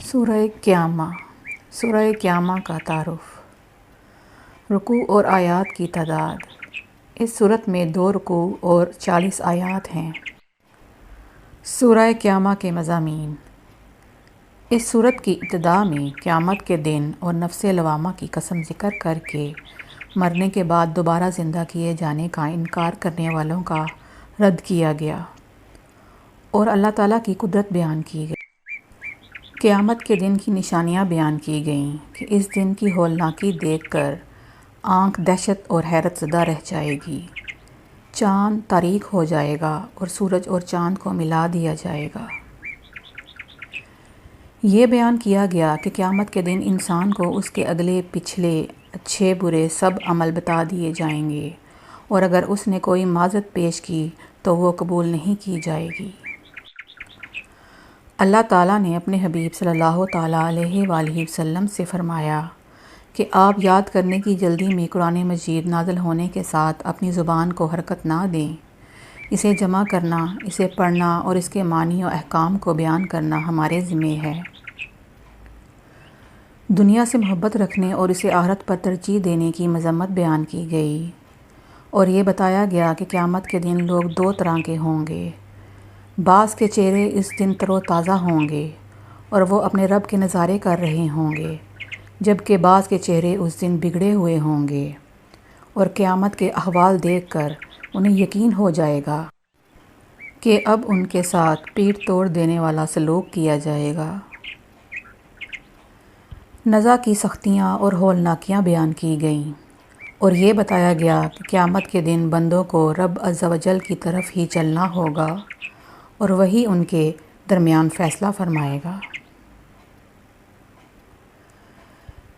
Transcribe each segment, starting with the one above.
سورہ قیامہ۔ سورہ قیامہ کا تعارف۔ رکوع اور آیات کی تعداد۔ اس سورت میں 2 رکوع اور 40 آیات ہیں۔ سورہ قیامہ کے مضامین۔ اس سورت کی ابتدا میں قیامت کے دن اور نفس لوامہ کی قسم ذکر کر کے مرنے کے بعد دوبارہ زندہ کیے جانے کا انکار کرنے والوں کا رد کیا گیا اور اللہ تعالیٰ کی قدرت بیان کی گئی۔ قیامت کے دن کی نشانیاں بیان کی گئیں کہ اس دن کی ہولناکی دیکھ کر آنکھ دہشت اور حیرت زدہ رہ جائے گی۔ چاند تاریک ہو جائے گا اور سورج اور چاند کو ملا دیا جائے گا۔ یہ بیان کیا گیا کہ قیامت کے دن انسان کو اس کے اگلے پچھلے اچھے برے سب عمل بتا دیے جائیں گے اور اگر اس نے کوئی معذرت پیش کی تو وہ قبول نہیں کی جائے گی۔ اللہ تعالیٰ نے اپنے حبیب صلی اللہ تعالیٰ علیہ وآلہ وسلم سے فرمایا کہ آپ یاد کرنے کی جلدی میں قرآن مجید نازل ہونے کے ساتھ اپنی زبان کو حرکت نہ دیں۔ اسے جمع کرنا، اسے پڑھنا اور اس کے معنی و احکام کو بیان کرنا ہمارے ذمہ ہے۔ دنیا سے محبت رکھنے اور اسے آخرت پر ترجیح دینے کی مذمت بیان کی گئی اور یہ بتایا گیا کہ قیامت کے دن لوگ 2 طرح کے ہوں گے۔ بعض کے چہرے اس دن تر و تازہ ہوں گے اور وہ اپنے رب کے نظارے کر رہے ہوں گے، جبکہ بعض کے چہرے اس دن بگڑے ہوئے ہوں گے اور قیامت کے احوال دیکھ کر انہیں یقین ہو جائے گا کہ اب ان کے ساتھ پیٹھ توڑ دینے والا سلوک کیا جائے گا۔ نزا کی سختیاں اور ہولناکیاں بیان کی گئیں اور یہ بتایا گیا کہ قیامت کے دن بندوں کو رب عز و جل کی طرف ہی چلنا ہوگا اور وہی ان کے درمیان فیصلہ فرمائے گا۔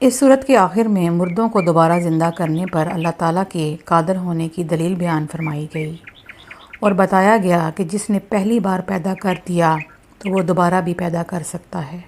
اس سورت کے آخر میں مردوں کو دوبارہ زندہ کرنے پر اللہ تعالیٰ کے قادر ہونے کی دلیل بیان فرمائی گئی اور بتایا گیا کہ جس نے پہلی بار پیدا کر دیا تو وہ دوبارہ بھی پیدا کر سکتا ہے۔